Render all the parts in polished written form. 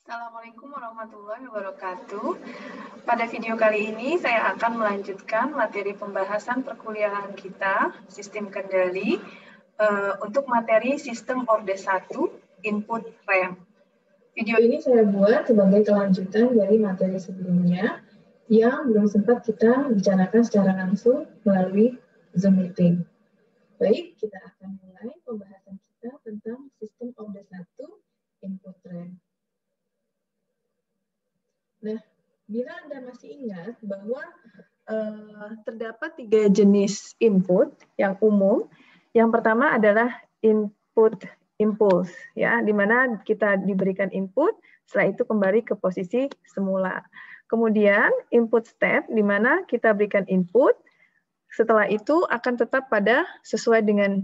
Assalamualaikum warahmatullahi wabarakatuh. Pada video kali ini saya akan melanjutkan materi pembahasan perkuliahan kita, sistem kendali, untuk materi sistem orde 1, input RAM. Video ini saya buat sebagai kelanjutan dari materi sebelumnya yang belum sempat kita bicarakan secara langsung melalui Zoom meeting. Baik, kita akan mulai pembahasan kita tentang sistem orde 1, input RAM. Nah, bila Anda masih ingat bahwa terdapat 3 jenis input yang umum. Yang pertama adalah input impulse, ya, di mana kita diberikan input, setelah itu kembali ke posisi semula. Kemudian input step, di mana kita berikan input, setelah itu akan tetap pada sesuai dengan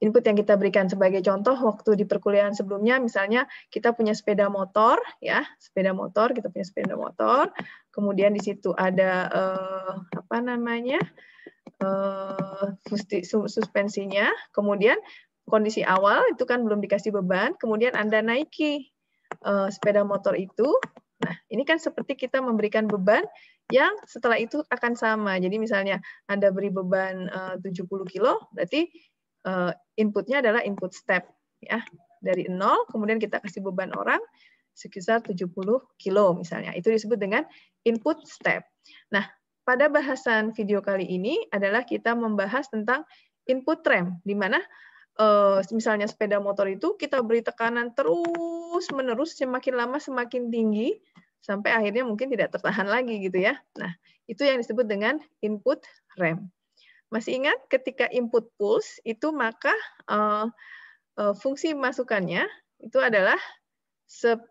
input yang kita berikan. Sebagai contoh, waktu di perkuliahan sebelumnya, misalnya kita punya sepeda motor, ya, kita punya sepeda motor, kemudian di situ ada suspensinya, kemudian kondisi awal itu kan belum dikasih beban, kemudian Anda naiki sepeda motor itu. Nah, ini kan seperti kita memberikan beban yang setelah itu akan sama. Jadi misalnya Anda beri beban 70 kilo, berarti inputnya adalah input step, ya, dari 0, kemudian kita kasih beban orang sekitar 70 kilo misalnya. Itu disebut dengan input step. Nah, pada bahasan video kali ini adalah kita membahas tentang input RAM, di mana misalnya sepeda motor itu kita beri tekanan terus-menerus, semakin lama semakin tinggi, sampai akhirnya mungkin tidak tertahan lagi gitu ya. Nah, itu yang disebut dengan input RAM. Masih ingat ketika input pulse itu maka fungsi masukannya itu adalah 1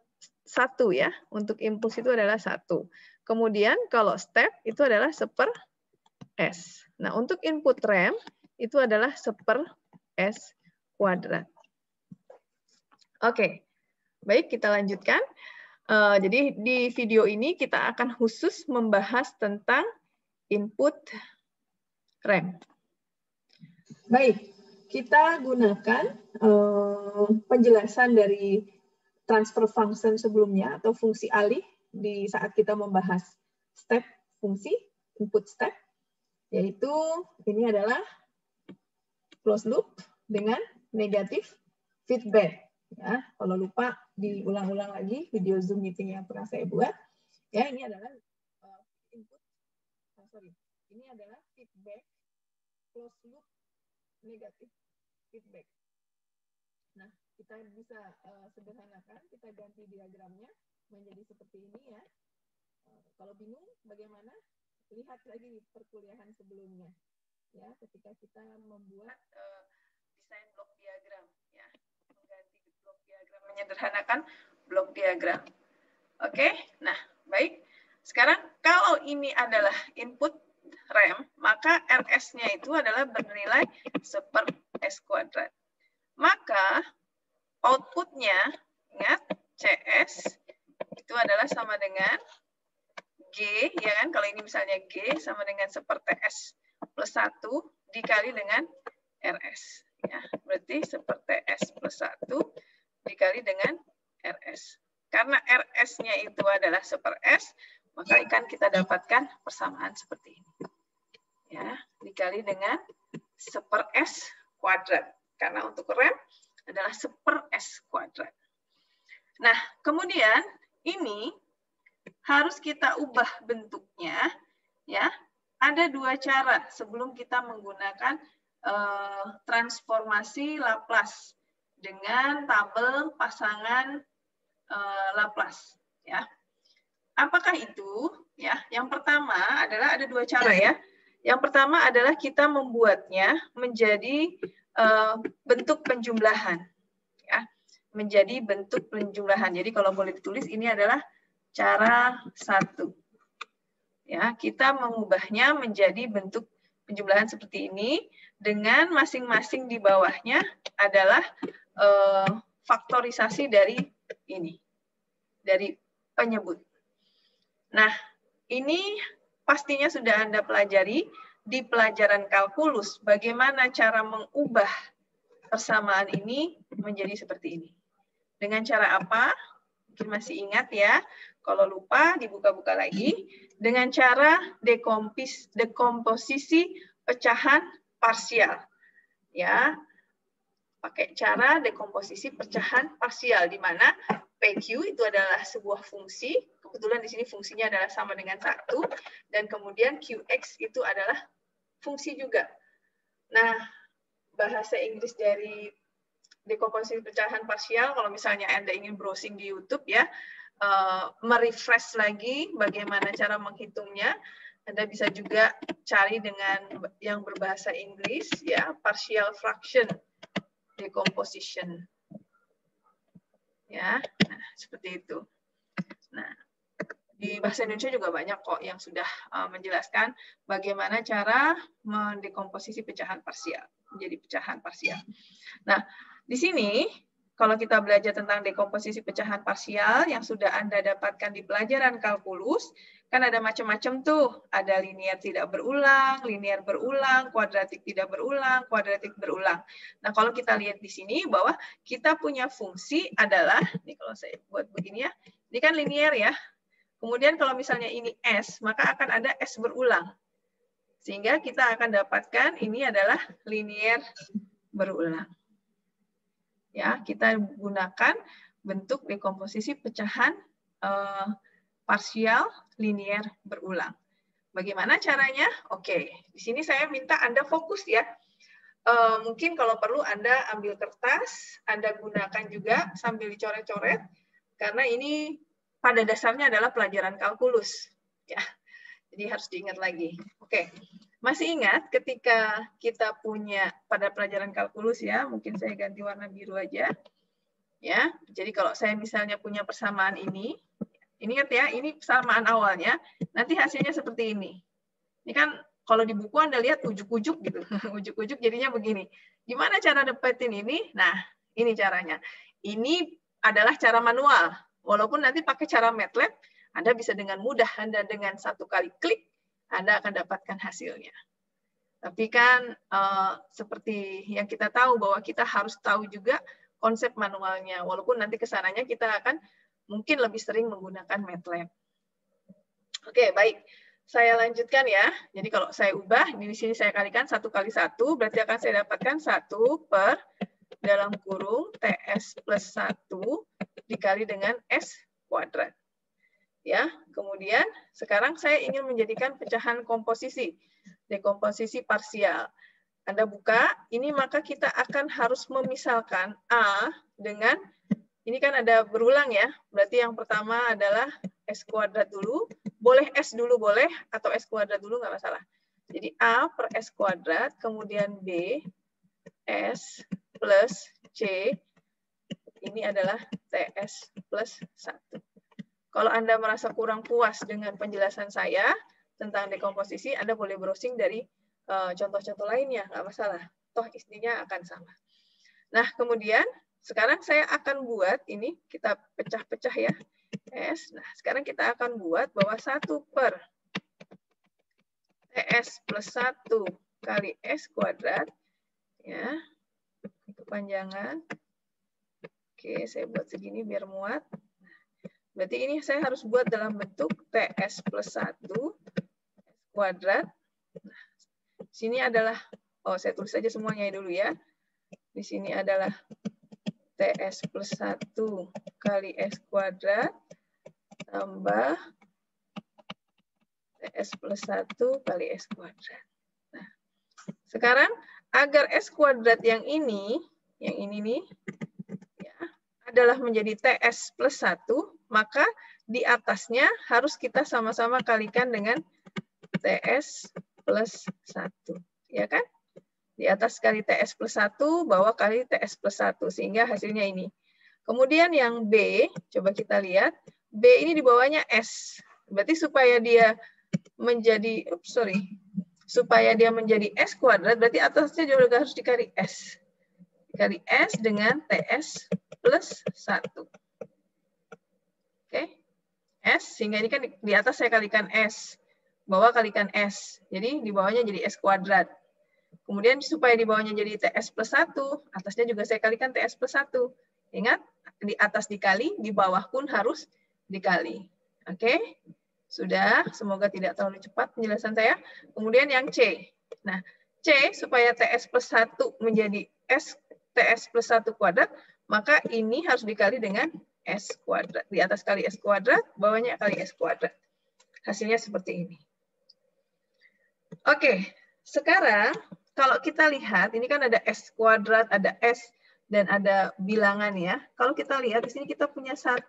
ya. Untuk impuls itu adalah 1. Kemudian kalau step itu adalah 1/s. Nah, untuk input RAM itu adalah 1/s kuadrat. Oke. Baik, kita lanjutkan. Jadi di video ini kita akan khusus membahas tentang input RAM. Baik, kita gunakan penjelasan dari transfer function sebelumnya atau fungsi alih di saat kita membahas step fungsi, input step, yaitu ini adalah closed loop dengan negatif feedback. Ya, kalau lupa diulang-ulang lagi video Zoom meeting yang pernah saya buat. Ya, ini adalah ini adalah feedback closed loop negatif feedback. Nah, kita bisa sederhanakan, kita ganti diagramnya menjadi seperti ini ya. Kalau bingung bagaimana? Lihat lagi di perkuliahan sebelumnya. Ya, ketika kita membuat desain blok diagram ya. Mengganti blok diagram, menyederhanakan blok diagram. Oke, nah baik. Sekarang kalau ini adalah input RAM, maka RS-nya itu adalah bernilai 1/s kuadrat. Maka outputnya, ingat, CS itu adalah sama dengan G, ya kan? Kalau ini misalnya G sama dengan 1/s plus 1 dikali dengan RS. Ya, berarti 1/s plus 1 dikali dengan RS. Karena RS-nya itu adalah 1/s, maka akan kita dapatkan persamaan seperti ini. Ya, dikali dengan 1/s kuadrat. Karena untuk RAM adalah 1/s kuadrat. Nah, kemudian ini harus kita ubah bentuknya. Ya, ada 2 cara sebelum kita menggunakan transformasi Laplace dengan tabel pasangan Laplace. Ya. Apakah itu? Ya, yang pertama adalah ada 2 cara ya. Yang pertama adalah kita membuatnya menjadi bentuk penjumlahan. Ya, menjadi bentuk penjumlahan. Jadi kalau boleh ditulis ini adalah cara 1. Ya, kita mengubahnya menjadi bentuk penjumlahan seperti ini dengan masing-masing di bawahnya adalah faktorisasi dari ini. Dari penyebut. Nah, ini pastinya sudah Anda pelajari di pelajaran kalkulus, bagaimana cara mengubah persamaan ini menjadi seperti ini. Dengan cara apa? Mungkin masih ingat ya. Kalau lupa, dibuka-buka lagi. Dengan cara dekomposisi pecahan parsial. Ya, pakai cara dekomposisi pecahan parsial, di mana PQ itu adalah sebuah fungsi. Kebetulan di sini fungsinya adalah sama dengan 1. Dan kemudian QX itu adalah fungsi juga. Nah, bahasa Inggris dari dekomposisi pecahan parsial, kalau misalnya Anda ingin browsing di YouTube ya, merefresh lagi bagaimana cara menghitungnya, Anda bisa juga cari dengan yang berbahasa Inggris ya, partial fraction decomposition. Ya, nah, seperti itu. Nah, di bahasa Indonesia juga banyak kok yang sudah menjelaskan bagaimana cara mendekomposisi pecahan parsial menjadi pecahan parsial. Nah, di sini kalau kita belajar tentang dekomposisi pecahan parsial yang sudah Anda dapatkan di pelajaran kalkulus, kan ada macam-macam tuh. Ada linier tidak berulang, linier berulang, kuadratik tidak berulang, kuadratik berulang. Nah, kalau kita lihat di sini bahwa kita punya fungsi adalah, nih kalau saya buat begini ya, ini kan linier ya. Kemudian kalau misalnya ini S, maka akan ada S berulang. Sehingga kita akan dapatkan ini adalah linier berulang. Ya, kita gunakan bentuk dekomposisi pecahan parsial linier berulang. Bagaimana caranya? Oke, di sini saya minta Anda fokus ya. Mungkin kalau perlu Anda ambil kertas, Anda gunakan juga sambil dicoret-coret, karena ini pada dasarnya adalah pelajaran kalkulus. Ya, jadi harus diingat lagi. Oke, masih ingat ketika kita punya pada pelajaran kalkulus ya, mungkin saya ganti warna biru aja. Ya, jadi kalau saya misalnya punya persamaan ini ingat ya, ini persamaan awalnya, nanti hasilnya seperti ini. Ini kan kalau di buku Anda lihat ujuk-ujuk gitu, ujuk-ujuk jadinya begini. Gimana cara dapetin ini? Nah, ini caranya. Ini adalah cara manual. Walaupun nanti pakai cara MATLAB, Anda bisa dengan mudah, Anda dengan satu kali klik, Anda akan dapatkan hasilnya. Tapi kan seperti yang kita tahu bahwa kita harus tahu juga konsep manualnya. Walaupun nanti kesananya kita akan mungkin lebih sering menggunakan MATLAB. Oke, baik. Saya lanjutkan ya. Jadi kalau saya ubah, di sini saya kalikan 1 kali 1, berarti akan saya dapatkan 1 per dalam kurung TS plus 1 dikali dengan S kuadrat. Ya, kemudian sekarang saya ingin menjadikan pecahan komposisi, dekomposisi parsial. Anda buka, ini maka kita akan harus memisalkan A dengan, ini kan ada berulang ya, berarti yang pertama adalah S kuadrat dulu, boleh S dulu boleh, atau S kuadrat dulu nggak masalah. Jadi A per S kuadrat, kemudian B, S plus C, ini adalah TS plus 1. Kalau Anda merasa kurang puas dengan penjelasan saya tentang dekomposisi, Anda boleh browsing dari contoh-contoh lainnya, nggak masalah. Toh intinya akan sama. Nah, kemudian sekarang saya akan buat, ini kita pecah-pecah ya, S. Nah, sekarang kita akan buat bahwa 1 per TS plus 1 kali S kuadrat, ya, kepanjangan. Oke, saya buat segini biar muat. Berarti ini saya harus buat dalam bentuk TS plus 1 kuadrat. Nah, sini adalah, oh saya tulis saja semuanya dulu ya. Di sini adalah TS plus 1 kali S kuadrat tambah TS plus 1 kali S kuadrat. Nah, sekarang agar S kuadrat yang ini nih, ya, adalah menjadi TS plus 1, maka di atasnya harus kita sama-sama kalikan dengan TS plus 1. Ya kan? Di atas kali TS plus 1, bawah kali TS plus 1. Sehingga hasilnya ini. Kemudian yang B, coba kita lihat. B ini di bawahnya S. Berarti supaya dia menjadi, supaya dia menjadi S kuadrat, berarti atasnya juga harus dikali S. Dikali S dengan TS plus 1. Oke, S, sehingga ini kan di atas saya kalikan S, bawah kalikan S, jadi di bawahnya jadi S kuadrat. Kemudian supaya di bawahnya jadi TS plus 1, atasnya juga saya kalikan TS plus 1. Ingat, di atas dikali, di bawah pun harus dikali. Oke? Sudah, semoga tidak terlalu cepat penjelasan saya. Kemudian yang C. Nah, C supaya TS plus 1 menjadi TS plus 1 kuadrat, maka ini harus dikali dengan S kuadrat. Di atas kali S kuadrat, bawahnya kali S kuadrat. Hasilnya seperti ini. Oke, sekarang kalau kita lihat, ini kan ada S kuadrat, ada S, dan ada bilangan ya. Kalau kita lihat, di sini kita punya 1.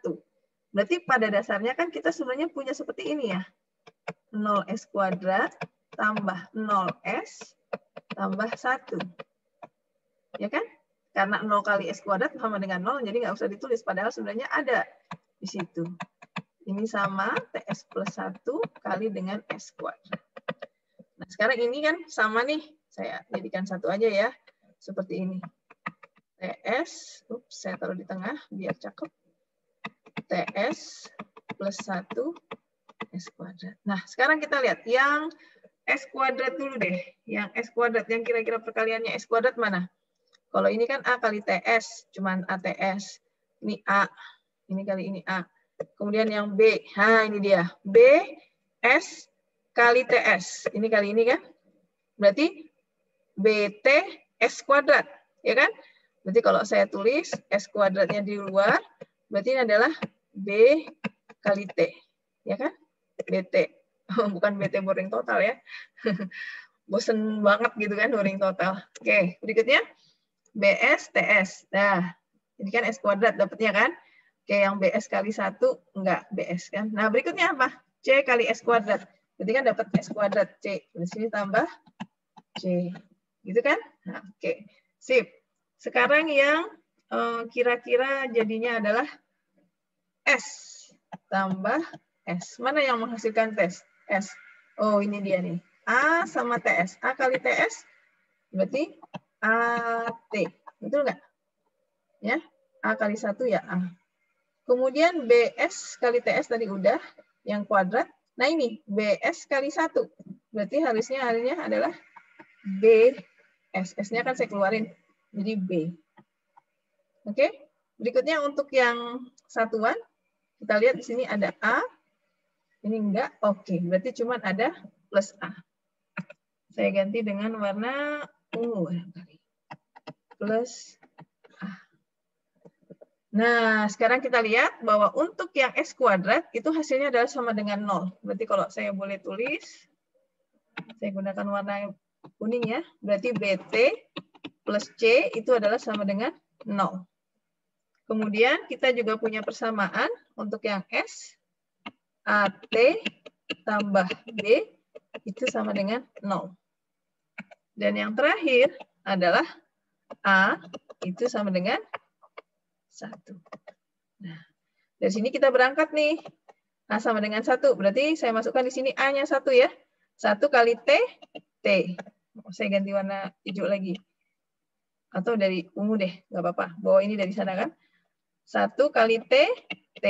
Berarti pada dasarnya kan kita sebenarnya punya seperti ini ya. 0S kuadrat tambah 0S tambah 1. Ya kan? Karena 0 kali S kuadrat sama dengan 0, jadi nggak usah ditulis. Padahal sebenarnya ada di situ. Ini sama TS plus 1 kali dengan S kuadrat. Nah, sekarang ini kan sama nih. Saya jadikan 1 aja ya. Seperti ini. TS, saya taruh di tengah biar cakep. TS plus 1 S kuadrat. Nah, sekarang kita lihat yang S kuadrat dulu deh. Yang S kuadrat, yang kira-kira perkaliannya S kuadrat mana? Kalau ini kan A kali TS, cuman ATS. Ini A, ini kali ini A. Kemudian yang B, nah ini dia. B, S kali TS. Ini kali ini kan? Berarti BT S kuadrat, ya kan? Berarti kalau saya tulis S kuadratnya di luar, berarti ini adalah B kali T, ya kan? BT, bukan BT boring total ya. Bosen banget gitu kan boring total. Oke, berikutnya BS TS. Nah, ini kan S kuadrat dapatnya kan? Oke, yang BS kali 1 enggak BS kan. Nah, berikutnya apa? C kali S kuadrat. Berarti kan dapat S kuadrat C. Di sini tambah C. Gitu kan? Nah, oke. Sip. Sekarang yang kira-kira jadinya adalah S tambah S. Mana yang menghasilkan tes? S. Oh, ini dia nih. A sama TS. A kali TS berarti AT. Betul nggak? Ya. A kali 1 ya A. Kemudian BS kali TS tadi udah, yang kuadrat. Nah ini, BS kali 1. Berarti harusnya adalah BS. S-nya kan saya keluarin, jadi B. Oke, berikutnya untuk yang satuan, kita lihat di sini ada A. Ini enggak, oke. Berarti cuma ada plus A. Saya ganti dengan warna ungu. Plus A. Nah, sekarang kita lihat bahwa untuk yang S kuadrat itu hasilnya adalah sama dengan 0. Berarti kalau saya boleh tulis, saya gunakan warna kuning ya. Berarti BT plus C itu adalah sama dengan 0. Kemudian kita juga punya persamaan untuk yang S, AT tambah B itu sama dengan 0. Dan yang terakhir adalah A itu sama dengan 1. Nah, dari sini kita berangkat nih. A sama dengan 1. Berarti saya masukkan di sini A-nya 1 ya. 1 kali T, T. Saya ganti warna hijau lagi. Atau dari ungu deh, nggak apa-apa. Bawa ini dari sana kan. 1 kali T, T.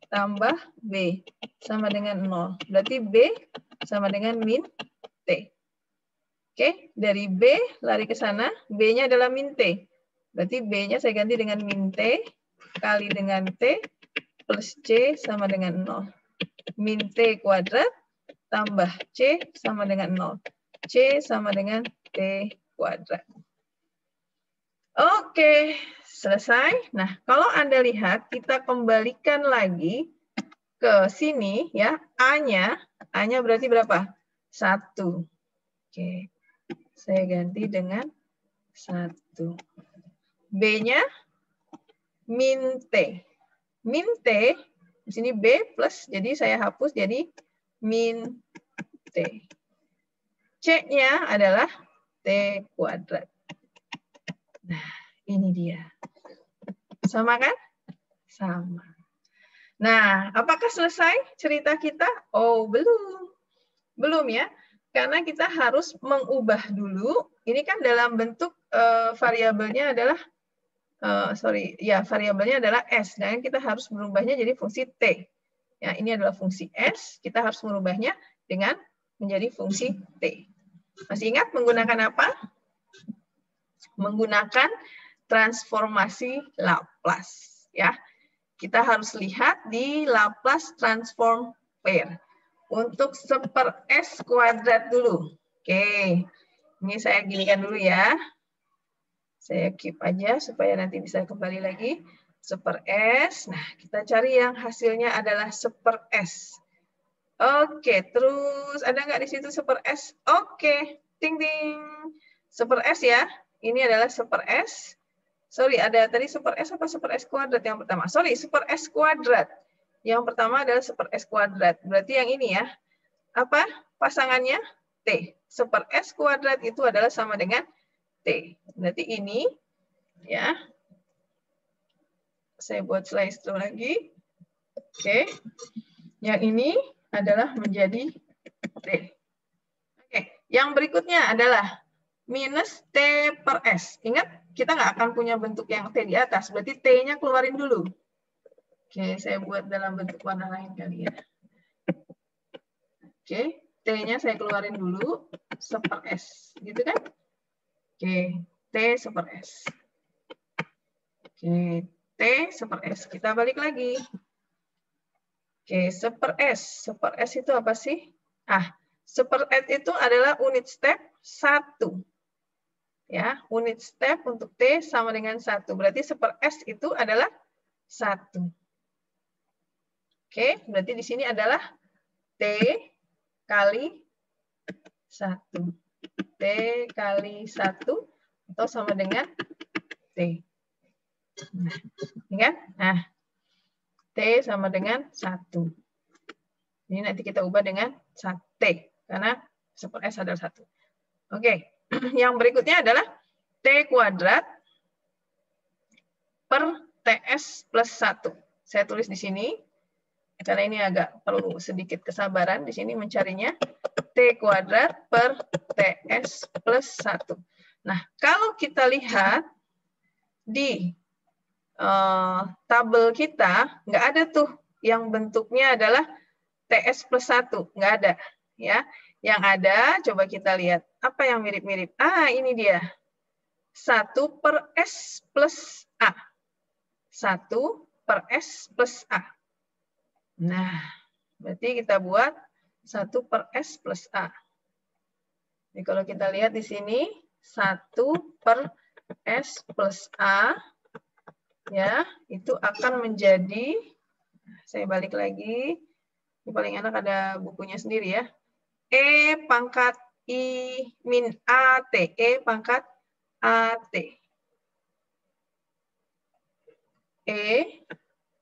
Tambah B. Sama dengan 0. Berarti B sama dengan min T. Oke, dari B lari ke sana. B-nya adalah min T. Berarti B-nya saya ganti dengan min T kali dengan T plus C sama dengan 0. Min T kuadrat tambah C sama dengan 0. C sama dengan T kuadrat. Oke, selesai. Nah, kalau Anda lihat, kita kembalikan lagi ke sini ya. A-nya berarti berapa? 1. Oke, saya ganti dengan 1. B-nya min T. Min T, di sini B plus, jadi saya hapus jadi min T. C-nya adalah T kuadrat. Nah, ini dia. Sama kan? Sama. Nah, apakah selesai cerita kita? Oh, belum. Belum ya. Karena kita harus mengubah dulu. Ini kan dalam bentuk variabelnya adalah variabelnya adalah S, dan kita harus merubahnya jadi fungsi T. Ya, ini adalah fungsi S, kita harus merubahnya dengan menjadi fungsi T. Masih ingat menggunakan apa? Menggunakan transformasi Laplace. Ya, kita harus lihat di Laplace transform pair. Untuk 1/s kuadrat dulu. Oke, ini saya ginikan dulu ya. Saya keep aja supaya nanti bisa kembali lagi. 1/s. Nah, kita cari yang hasilnya adalah 1/s. Oke, terus ada nggak di situ 1/s? Oke, ting ting. 1/s ya. Ini adalah 1/s. Sorry, ada tadi 1/s apa 1/s kuadrat yang pertama? Sorry, 1/s kuadrat. Yang pertama adalah 1/s kuadrat. Berarti yang ini ya. Apa pasangannya? T. 1/s kuadrat itu adalah sama dengan T. Berarti ini ya. Saya buat slide lagi. Oke. Yang ini adalah menjadi T. Oke. Yang berikutnya adalah minus T/S. Ingat, kita nggak akan punya bentuk yang T di atas. Berarti T-nya keluarin dulu. Oke, saya buat dalam bentuk warna lain kali ya. Oke, T-nya saya keluarin dulu. 1/s. Gitu kan? Oke, T 1/s. Oke, T 1/s. Kita balik lagi. Oke, 1/s. 1/s itu apa sih? 1/s itu adalah unit step 1. Ya, unit step untuk T sama dengan 1. Berarti 1/s itu adalah 1. Oke, berarti di sini adalah T kali 1. T kali 1 atau sama dengan T. Nah, ini kan? Nah, T sama dengan 1. Ini nanti kita ubah dengan T, karena 1/s adalah 1. Oke, yang berikutnya adalah T kuadrat per TS plus 1. Saya tulis di sini, karena ini agak perlu sedikit kesabaran di sini mencarinya. T kuadrat per TS plus 1. Nah, kalau kita lihat di tabel kita, nggak ada tuh yang bentuknya adalah TS plus 1. Nggak ada. Ya. Yang ada, coba kita lihat. Apa yang mirip-mirip? Ini dia. 1/s plus A. 1/s plus A. Nah, berarti kita buat 1/s plus A. Jadi kalau kita lihat di sini, 1/s plus A, ya, itu akan menjadi, saya balik lagi, ini paling enak ada bukunya sendiri ya, E pangkat I min AT, E pangkat AT. E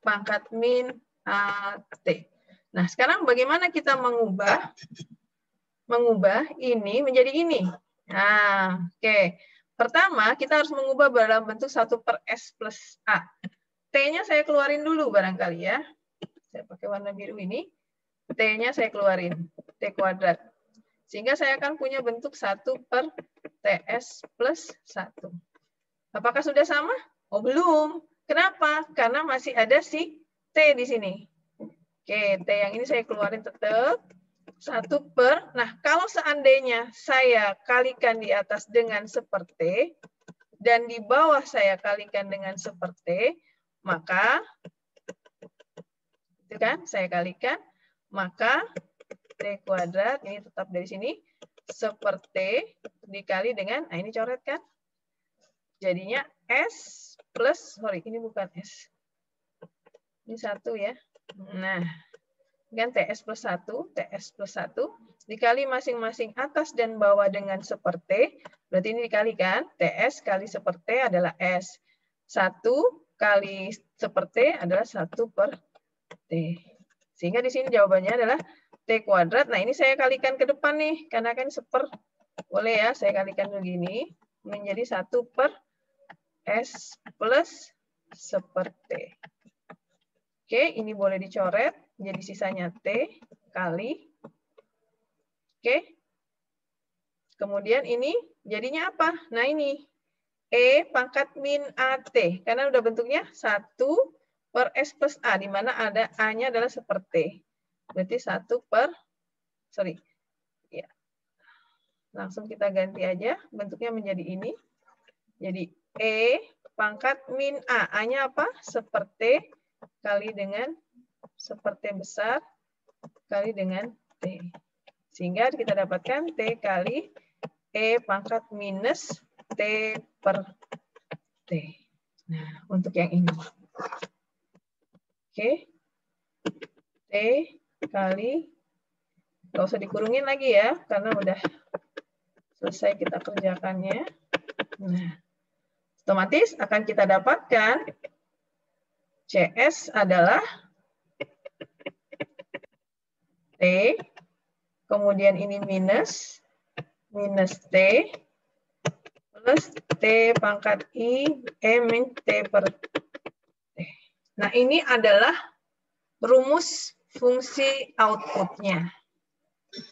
pangkat min AT. Nah, sekarang bagaimana kita mengubah ini menjadi ini? Nah, oke. Pertama, kita harus mengubah dalam bentuk 1/s plus A. T-nya saya keluarin dulu barangkali ya. Saya pakai warna biru ini. T-nya saya keluarin. T kuadrat. Sehingga saya akan punya bentuk 1/TS plus 1. Apakah sudah sama? Oh, belum. Kenapa? Karena masih ada si T di sini. Oke, T yang ini saya keluarin tetap. 1/, nah kalau seandainya saya kalikan di atas dengan seperti, dan di bawah saya kalikan dengan seperti, maka, itu kan, saya kalikan, maka T kuadrat, ini tetap dari sini, seperti dikali dengan, nah ini coret kan, jadinya S plus, sorry, ini bukan S. Ini 1 ya. Nah, kan TS plus 1, TS plus 1, dikali masing-masing atas dan bawah dengan seperti, berarti ini dikalikan, TS kali seperti adalah S. 1 kali seperti adalah 1/T. Sehingga di sini jawabannya adalah T kuadrat. Nah, ini saya kalikan ke depan nih, karena kan boleh ya, saya kalikan begini, menjadi 1/S plus seperti. Oke, ini boleh dicoret. Jadi sisanya T kali. Oke. Kemudian ini jadinya apa? Nah ini. E pangkat min AT. Karena udah bentuknya 1/S plus A. Di mana ada A-nya adalah seperti. Berarti 1/, sorry. Ya. Langsung kita ganti aja. Bentuknya menjadi ini. Jadi E pangkat min A. A-nya apa? Seperti kali dengan seperti besar kali dengan T. Sehingga kita dapatkan T kali E pangkat minus T per T. Nah, untuk yang ini. Oke. T kali, nggak usah dikurungin lagi ya, karena udah selesai kita kerjakannya. Nah, otomatis akan kita dapatkan CS adalah T, kemudian ini minus T, plus T pangkat I, min T per T. Nah, ini adalah rumus fungsi output-nya.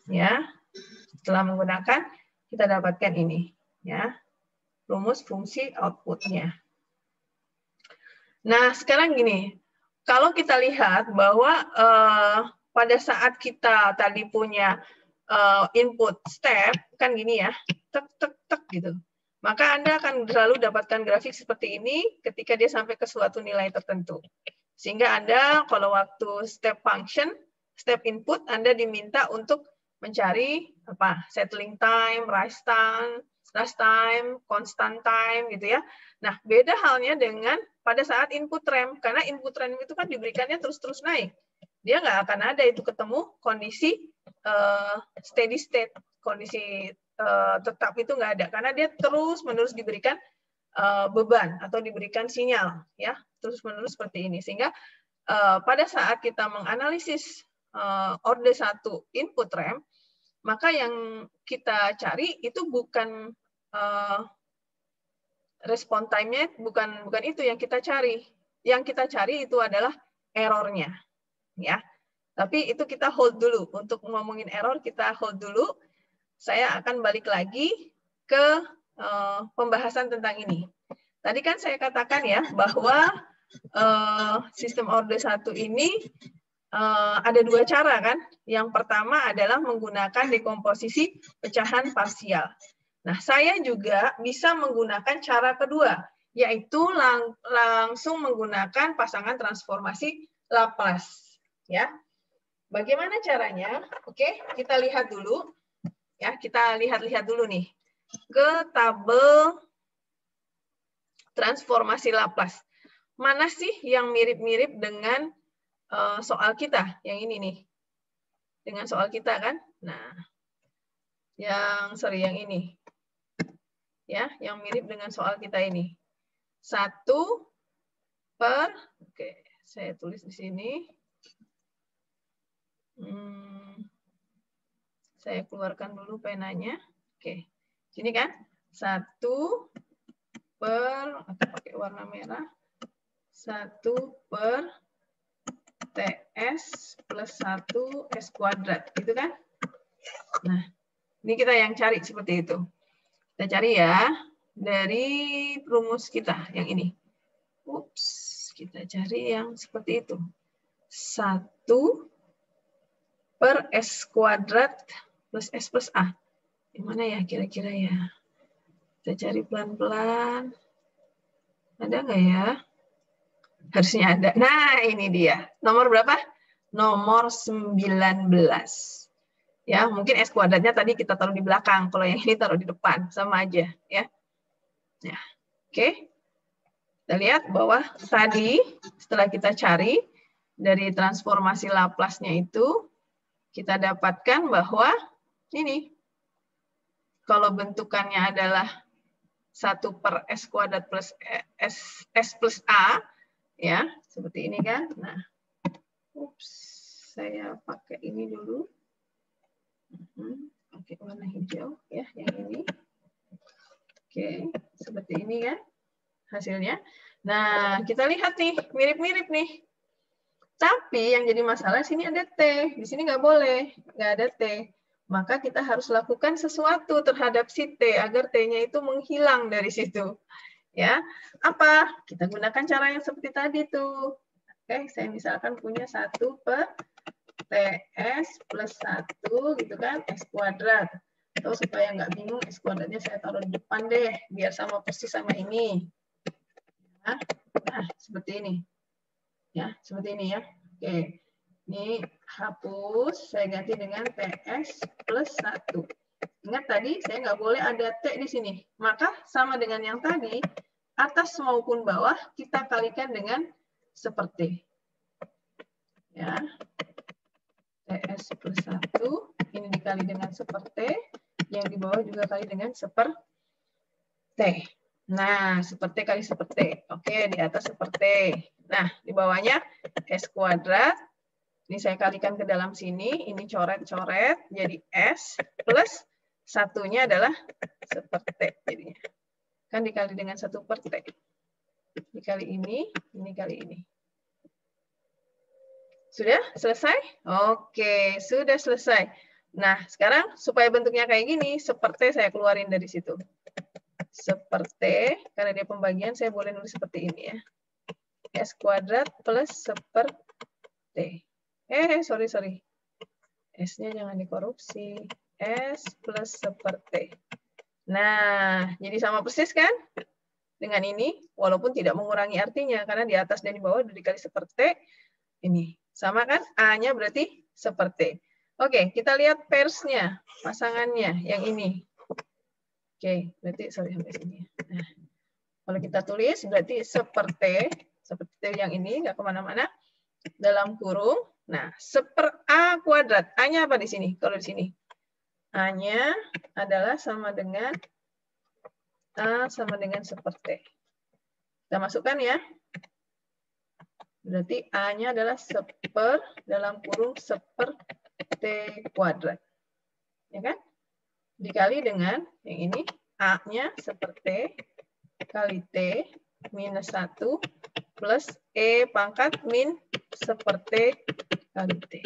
Ya, setelah menggunakan, kita dapatkan ini. Ya, rumus fungsi output-nya. Nah, sekarang gini, kalau kita lihat bahwa pada saat kita tadi punya input step, kan gini ya, tek, tek, tek gitu. Maka Anda akan selalu dapatkan grafik seperti ini ketika dia sampai ke suatu nilai tertentu. Sehingga Anda kalau waktu step function, step input, Anda diminta untuk mencari apa settling time, rise time, constant time gitu ya. Nah, beda halnya dengan pada saat input ramp, karena input ramp itu kan diberikannya terus-terus naik. Dia nggak akan ada itu ketemu kondisi steady state, kondisi tetap itu nggak ada, karena dia terus-menerus diberikan beban atau diberikan sinyal, ya terus-menerus seperti ini. Sehingga pada saat kita menganalisis orde 1 input ramp, maka yang kita cari itu bukan respon time-nya, bukan itu yang kita cari. Yang kita cari itu adalah error-nya, ya. Tapi itu kita hold dulu. Untuk ngomongin error kita hold dulu. Saya akan balik lagi ke pembahasan tentang ini. Tadi kan saya katakan ya bahwa sistem orde 1 ini ada dua cara kan. Yang pertama adalah menggunakan dekomposisi pecahan parsial. Nah, saya juga bisa menggunakan cara kedua, yaitu langsung menggunakan pasangan transformasi Laplace. Ya, bagaimana caranya? Oke, kita lihat dulu. Ya, kita lihat dulu nih ke tabel transformasi Laplace. Mana sih yang mirip-mirip dengan soal kita? Yang ini nih. Dengan soal kita kan? Nah, yang ini. Ya, yang mirip dengan soal kita ini. 1 per, oke, saya tulis di sini. Saya keluarkan dulu penanya. Oke, sini kan? 1 per, pakai warna merah. 1 per TS plus 1 S kuadrat, gitu kan? Nah, ini kita yang cari seperti itu. Kita cari ya, dari rumus kita yang ini. Ups, kita cari yang seperti itu. 1 per S kuadrat plus S plus A. Yang mana ya kira-kira ya? Kita cari pelan-pelan. Ada nggak ya? Harusnya ada. Nah, ini dia. Nomor berapa? Nomor 19. Ya, mungkin S kuadratnya tadi kita taruh di belakang. Kalau yang ini taruh di depan. Sama aja. Ya. Nah, oke. Kita lihat bahwa tadi setelah kita cari dari transformasi Laplace-nya itu, kita dapatkan bahwa ini. Kalau bentukannya adalah 1 per S kuadrat plus S plus A, ya, seperti ini kan. Nah, ups, saya pakai ini dulu. Pakai warna hijau ya, yang ini. Oke, seperti ini kan hasilnya. Nah, kita lihat nih, mirip-mirip nih. Tapi yang jadi masalah sini ada T, di sini nggak boleh, nggak ada T. Maka kita harus lakukan sesuatu terhadap si T agar T-nya itu menghilang dari situ. Ya, apa? Kita gunakan cara yang seperti tadi tuh. Oke, saya misalkan punya 1 per TS plus 1 gitu kan, S kuadrat. Atau supaya nggak bingung, S kuadratnya saya taruh di depan deh, biar sama persis sama ini. Nah, seperti ini. Ya, seperti ini ya. Oke. Ini hapus, saya ganti dengan TS plus 1. Ingat tadi saya nggak boleh ada T di sini. Maka sama dengan yang tadi, atas maupun bawah kita kalikan dengan seperti. Ya. TS plus 1, ini dikali dengan seperti, yang di bawah juga kali dengan seperti. Nah, seperti kali seperti. Oke, di atas seperti. Nah, di bawahnya S kuadrat. Ini saya kalikan ke dalam sini, ini coret-coret, jadi S plus satunya adalah seperti. Jadinya. Kan dikali dengan 1 per T. Dikali ini kali ini. Sudah selesai? Oke, sudah selesai. Nah, sekarang supaya bentuknya kayak gini, seperti saya keluarin dari situ. Seperti, karena dia pembagian, saya boleh nulis seperti ini ya. S kuadrat plus seperti. Sorry. S-nya jangan dikorupsi. S plus seperti. Nah, jadi sama persis kan? Dengan ini, walaupun tidak mengurangi artinya, karena di atas dan di bawah udah dikali seperti. Ini. Sama kan? A-nya berarti seperti. Oke, kita lihat pairs-nya, pasangannya, yang ini. Oke, berarti, sorry, sampai sini. Nah, kalau kita tulis, berarti seperti yang ini, nggak kemana-mana, dalam kurung. Nah, A kuadrat. A-nya apa di sini? Kalau di sini. A-nya adalah sama dengan A sama dengan seperti. Kita masukkan ya. Berarti A-nya adalah dalam kurung seperti kuadrat. Ya kan? Dikali dengan yang ini. A-nya seperti kali T minus 1 plus E pangkat min seperti kali T.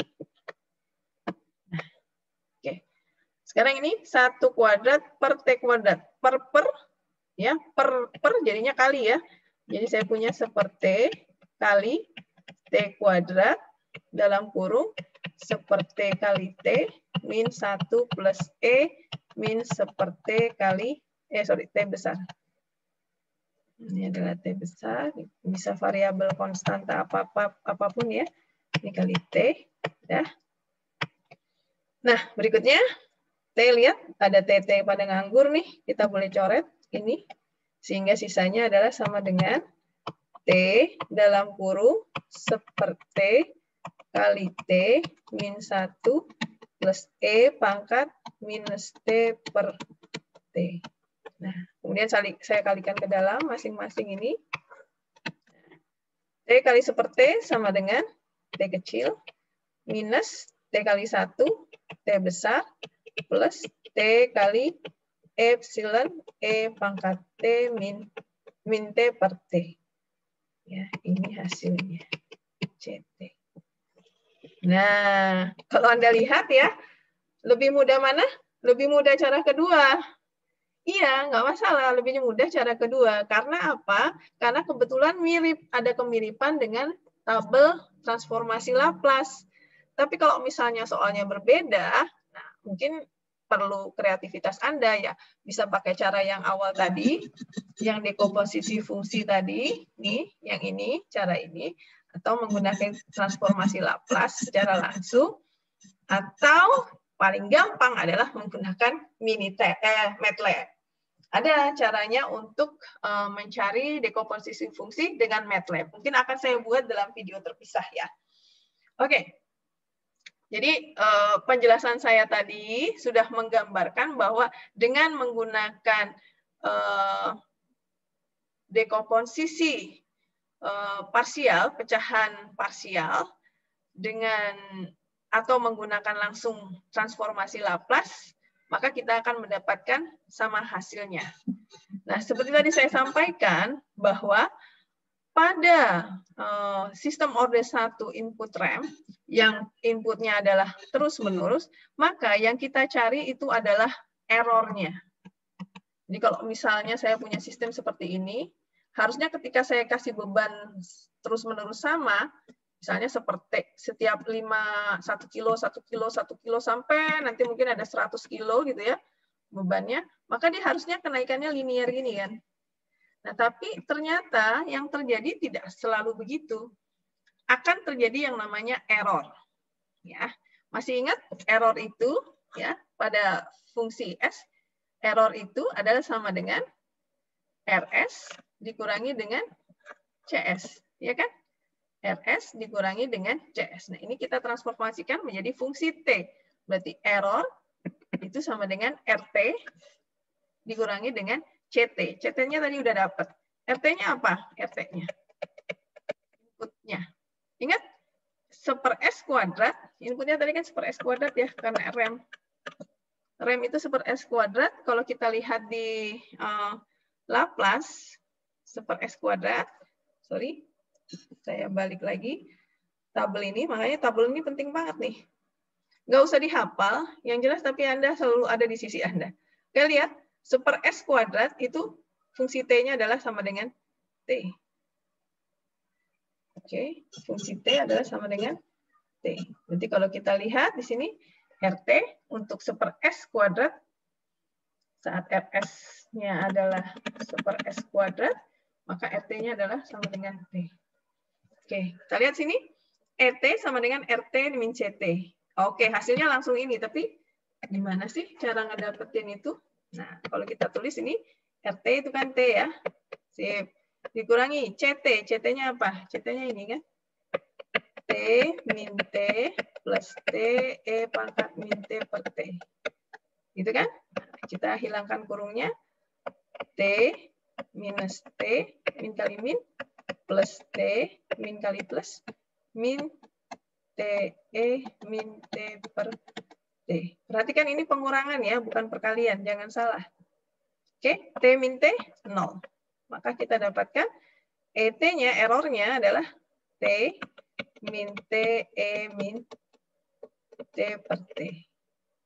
Nah, oke. Sekarang ini 1 kuadrat per T kuadrat. Per ya, per jadinya kali ya. Jadi saya punya seperti kali T kuadrat dalam kurung seperti kali T min 1 plus E min seperti kali T besar. Ini adalah T besar, bisa variabel konstanta apapun ya. Ini kali T, ya. Nah, berikutnya T, lihat ada TT pada nganggur nih, kita boleh coret ini sehingga sisanya adalah sama dengan T dalam kurung seperti kali T min 1 plus E pangkat minus T per T. Nah, kemudian saya kalikan ke dalam masing-masing ini. T kali seperti sama dengan T kecil minus T kali 1 T besar plus T kali epsilon E pangkat T min T per T. Ya, ini hasilnya. CT. Nah, kalau Anda lihat ya, lebih mudah mana? Lebih mudah cara kedua. Iya, nggak masalah. Lebih mudah cara kedua. Karena apa? Karena kebetulan mirip, ada kemiripan dengan tabel transformasi Laplace. Tapi kalau misalnya soalnya berbeda, nah mungkin perlu kreativitas Anda ya. Bisa pakai cara yang awal tadi, yang dekomposisi fungsi tadi, nih, yang ini, cara ini, atau menggunakan transformasi Laplace secara langsung, atau paling gampang adalah menggunakan MATLAB. Ada caranya untuk mencari dekomposisi fungsi dengan MATLAB. Mungkin akan saya buat dalam video terpisah ya. Oke. Jadi penjelasan saya tadi sudah menggambarkan bahwa dengan menggunakan dekomposisi parsial, pecahan parsial dengan atau menggunakan langsung transformasi Laplace, maka kita akan mendapatkan sama hasilnya. Nah, seperti tadi saya sampaikan bahwa pada sistem order 1 input RAM, yang inputnya adalah terus-menerus, maka yang kita cari itu adalah errornya. Jadi kalau misalnya saya punya sistem seperti ini, harusnya ketika saya kasih beban terus-menerus sama, misalnya seperti setiap 1 kilo, 1 kilo, sampai nanti mungkin ada 100 kilo gitu ya bebannya, maka dia harusnya kenaikannya linear gini kan. Nah, tapi ternyata yang terjadi tidak selalu begitu. Akan terjadi yang namanya error. Ya, masih ingat error itu ya pada fungsi S, error itu adalah sama dengan RS dikurangi dengan CS, ya kan? RS dikurangi dengan CS. Nah, ini kita transformasikan menjadi fungsi T. Berarti error itu sama dengan RT dikurangi dengan CT. CT-nya tadi udah dapat. RT-nya apa? RT-nya. Inputnya. Ingat? 1/S kuadrat. Inputnya tadi kan 1/S kuadrat ya, karena rem. Rem itu 1/S kuadrat. Kalau kita lihat di Laplace, 1/S kuadrat. Sorry. Saya balik lagi tabel ini, makanya tabel ini penting banget nih. Nggak usah dihafal, yang jelas tapi Anda selalu ada di sisi Anda. Oke, lihat, 1/S kuadrat itu fungsi T-nya adalah sama dengan T. Oke, fungsi T adalah sama dengan T. Jadi kalau kita lihat di sini, RT untuk 1/S kuadrat, saat RS-nya adalah 1/S kuadrat, maka RT-nya adalah sama dengan T. Oke, kita lihat sini. ET sama dengan RT min CT. Oke, hasilnya langsung ini. Tapi gimana sih cara ngedapetin itu? Nah, kalau kita tulis ini, RT itu kan T ya. Sip. Dikurangi CT. CT-nya apa? CT-nya ini kan. T min T plus T E pangkat min T per T. Gitu kan? Nah, kita hilangkan kurungnya. T minus T min kali min plus T min kali plus min TE min T per T. Perhatikan ini pengurangan ya, bukan perkalian. Jangan salah. Oke, T min T, 0. Maka kita dapatkan ET-nya, errornya adalah T min TE min T per T.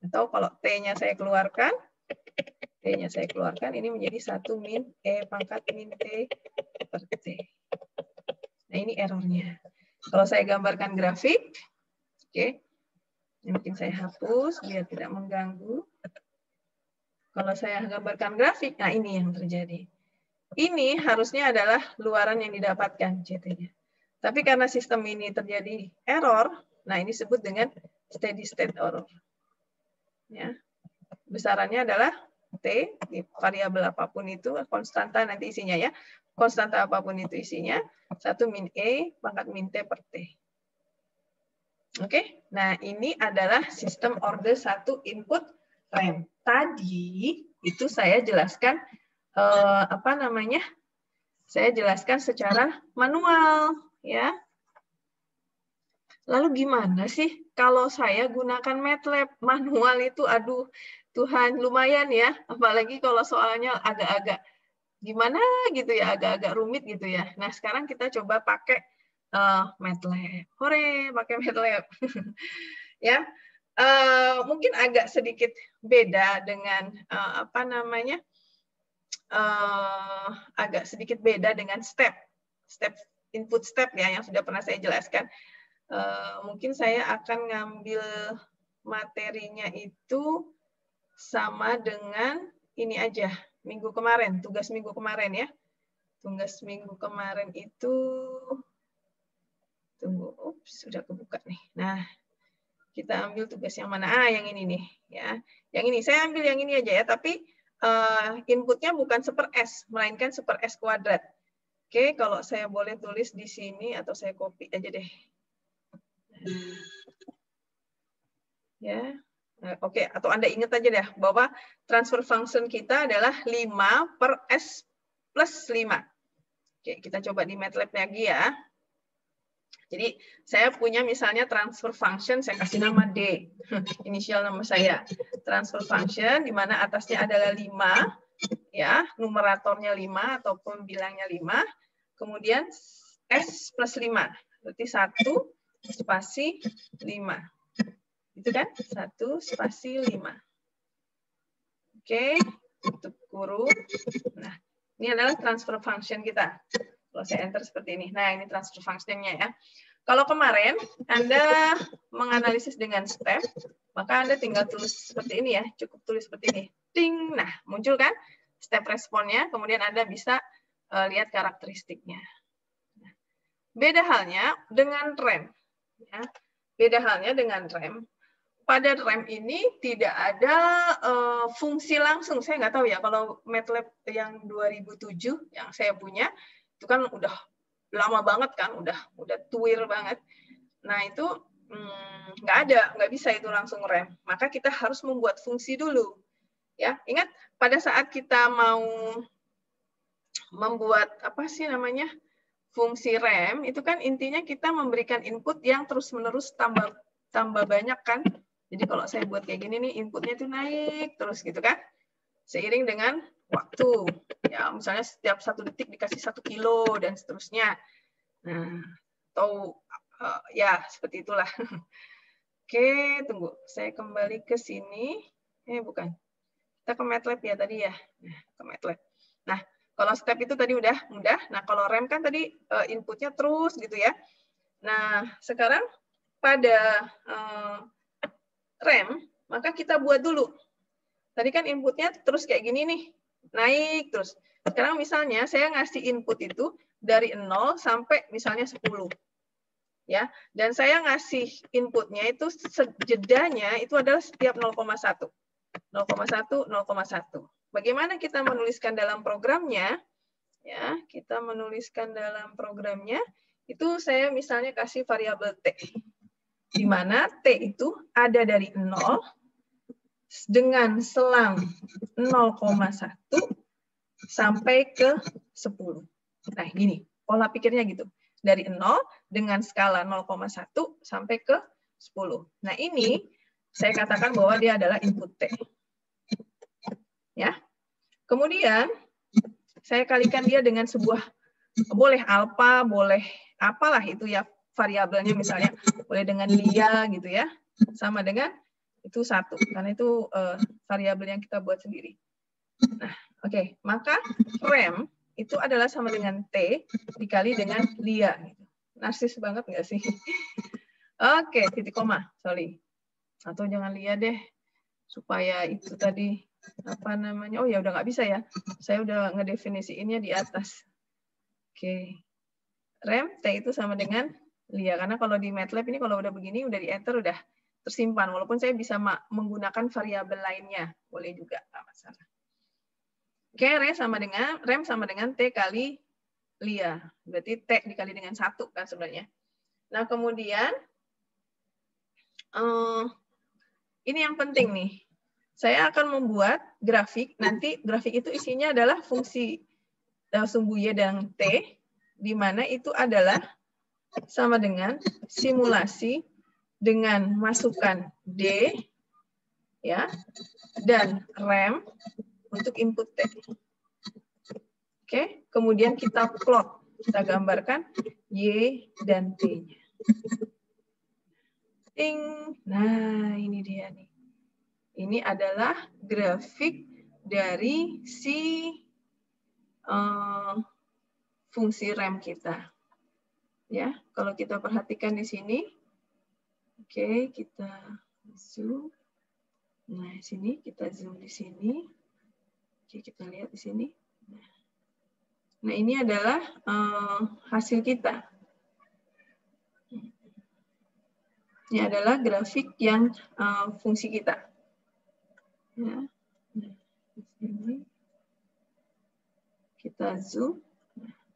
Atau kalau T-nya saya keluarkan, ini menjadi 1 min E pangkat min T per T. Nah, ini errornya. Kalau saya gambarkan grafik, oke, ini mungkin saya hapus biar tidak mengganggu. Kalau saya gambarkan grafik, nah ini yang terjadi. Ini harusnya adalah luaran yang didapatkan CT-nya. Tapi karena sistem ini terjadi error, nah ini disebut dengan steady state error. Ya. Besarannya adalah T, variabel apapun itu, konstanta nanti isinya ya. Konstanta apapun itu isinya, 1 min E pangkat min T per T. Oke, nah ini adalah sistem order 1 input rem. Tadi itu saya jelaskan Saya jelaskan secara manual ya. Lalu gimana sih kalau saya gunakan MATLAB manual itu? Aduh, Tuhan, lumayan ya. Apalagi kalau soalnya agak-agak gimana gitu ya, agak-agak rumit gitu ya. Nah, sekarang kita coba pakai MATLAB. Hore, pakai MATLAB. Ya, mungkin agak sedikit beda dengan agak sedikit beda dengan input step ya yang sudah pernah saya jelaskan. Mungkin saya akan ngambil materinya itu sama dengan ini aja. Tugas minggu kemarin ya. Tugas minggu kemarin itu, sudah kebuka nih. Nah, kita ambil tugas yang mana? Yang ini nih. Ya, yang ini. Saya ambil yang ini aja ya, tapi inputnya bukan 1/S, melainkan 1/S kuadrat. Oke, kalau saya boleh tulis di sini, atau saya copy aja deh. Ya. Oke, atau Anda ingat aja deh bahwa transfer function kita adalah 5/S plus 5. Oke, kita coba di MATLAB lagi ya. Jadi saya punya misalnya transfer function, saya kasih nama D, inisial nama saya. Transfer function di mana atasnya adalah 5, ya, numeratornya 5 ataupun bilangnya 5, kemudian S plus 5, berarti 1 spasi 5. Itu kan? 1 spasi 5. Oke, tutup kurung. Nah, ini adalah transfer function kita. Kalau saya enter seperti ini. Nah, ini transfer function-nya ya. Kalau kemarin Anda menganalisis dengan step, maka Anda tinggal tulis seperti ini ya. Cukup tulis seperti ini. Ting. Nah, muncul kan step responnya. Kemudian Anda bisa lihat karakteristiknya. Beda halnya dengan RAM. Ya. Beda halnya dengan RAM. Pada RAM ini tidak ada fungsi langsung. Saya nggak tahu ya, kalau MATLAB yang 2007 yang saya punya, itu kan udah lama banget kan, udah tuir banget. Nah itu nggak bisa itu langsung RAM. Maka kita harus membuat fungsi dulu. Ya, ingat pada saat kita mau membuat apa sih namanya fungsi RAM itu kan intinya kita memberikan input yang terus-menerus tambah banyak kan. Jadi kalau saya buat kayak gini nih inputnya itu naik terus gitu kan. Seiring dengan waktu. Ya, misalnya setiap 1 detik dikasih 1 kilo dan seterusnya. Nah, atau ya seperti itulah. Oke, tunggu. Saya kembali ke sini. Bukan. Kita ke MATLAB ya tadi ya. Nah, ke MATLAB. Nah, kalau step itu tadi udah mudah. Nah, kalau RAM kan tadi inputnya terus gitu ya. Nah, sekarang pada RAM, maka kita buat dulu. Tadi kan inputnya terus kayak gini nih, naik terus. Sekarang misalnya saya ngasih input itu dari 0 sampai misalnya 10. Ya, dan saya ngasih inputnya itu jedanya itu adalah setiap 0,1. 0,1, 0,1. Bagaimana kita menuliskan dalam programnya? Ya, kita menuliskan dalam programnya itu saya misalnya kasih variabel t, di mana t itu ada dari 0 dengan selang 0,1 sampai ke 10. Nah, gini pola pikirnya gitu. Dari 0 dengan skala 0,1 sampai ke 10. Nah, ini saya katakan bahwa dia adalah input t. Ya. Kemudian saya kalikan dia dengan sebuah, boleh alfa, boleh apalah itu ya variabelnya, misalnya boleh dengan lia gitu ya, sama dengan itu 1 karena itu variabel yang kita buat sendiri. Nah, oke, maka RAM itu adalah sama dengan t dikali dengan lia. Narsis banget nggak sih? Oke, titik koma, sorry. Atau jangan lia deh, supaya itu tadi apa namanya, oh ya udah nggak bisa ya, saya udah ngedefinisiinnya di atas. Oke, RAM T itu sama dengan lia, karena kalau di MATLAB ini kalau udah begini udah di enter udah tersimpan, walaupun saya bisa menggunakan variabel lainnya, boleh juga, nggak masalah. Oke, RAM sama dengan T kali lia, berarti T dikali dengan 1 kan sebenarnya. Nah kemudian ini yang penting nih. Saya akan membuat grafik, nanti grafik itu isinya adalah fungsi sumbu Y dan T, di mana itu adalah sama dengan simulasi dengan masukan D, ya, dan RAM untuk input T. Oke, kemudian kita plot, kita gambarkan Y dan T-nya. Ting, nah ini dia nih. Ini adalah grafik dari si fungsi RAM kita. Ya, kalau kita perhatikan di sini, oke, kita zoom. Nah, sini kita zoom di sini. Oke, kita lihat di sini. Nah, ini adalah hasil kita. Ini adalah grafik yang fungsi kita. Ya. Di sini kita zoom,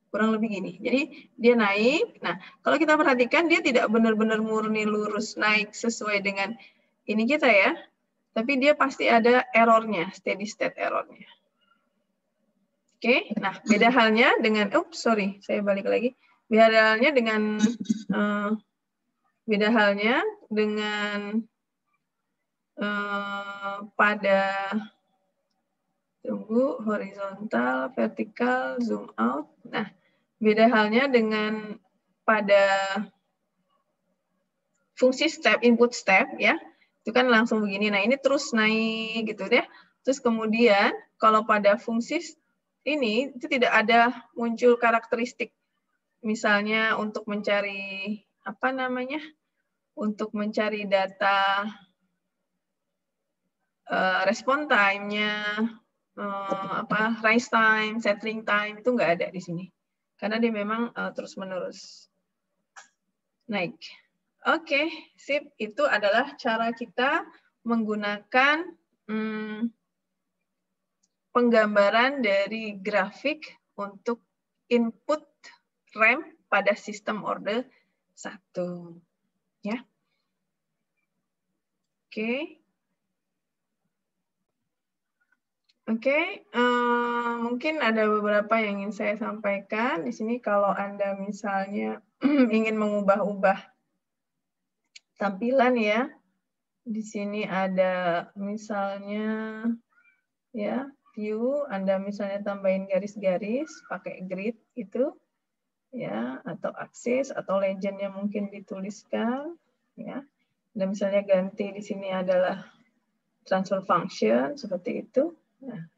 kurang lebih gini. Jadi dia naik. Nah, kalau kita perhatikan dia tidak benar-benar murni lurus naik sesuai dengan ini kita ya, tapi dia pasti ada errornya, steady state errornya. Oke, nah beda halnya dengan, saya balik lagi. Beda halnya dengan pada tunggu horizontal, vertikal, zoom out. Nah, beda halnya dengan pada fungsi step, input step ya. Itu kan langsung begini. Nah, ini terus naik gitu deh. Terus kemudian kalau pada fungsi ini itu tidak ada muncul karakteristik. Misalnya untuk mencari apa namanya? Untuk mencari data respon time-nya, rise time, settling time itu nggak ada di sini. Karena dia memang terus-menerus naik. Oke, sip. Itu adalah cara kita menggunakan penggambaran dari grafik untuk input RAM pada sistem order 1. Ya. Oke. Oke, mungkin ada beberapa yang ingin saya sampaikan. Di sini kalau Anda misalnya ingin mengubah-ubah tampilan ya, di sini ada misalnya ya view, Anda misalnya tambahin garis-garis pakai grid itu ya, atau aksis atau legend yang mungkin dituliskan ya. Dan misalnya ganti di sini adalah transfer function seperti itu. Nah,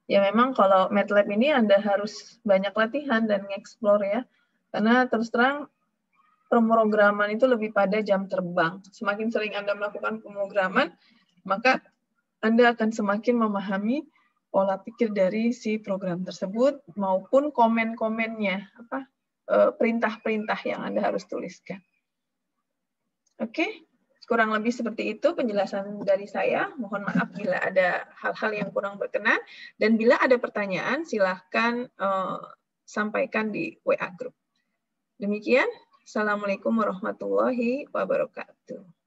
ya memang kalau MATLAB ini Anda harus banyak latihan dan nge-explore ya. Karena terus terang pemrograman itu lebih pada jam terbang. Semakin sering Anda melakukan pemrograman, maka Anda akan semakin memahami pola pikir dari si program tersebut maupun komen-komennya, perintah-perintah yang Anda harus tuliskan. Oke. Kurang lebih seperti itu penjelasan dari saya. Mohon maaf bila ada hal-hal yang kurang berkenan. Dan bila ada pertanyaan, silahkan sampaikan di WA Group. Demikian. Assalamualaikum warahmatullahi wabarakatuh.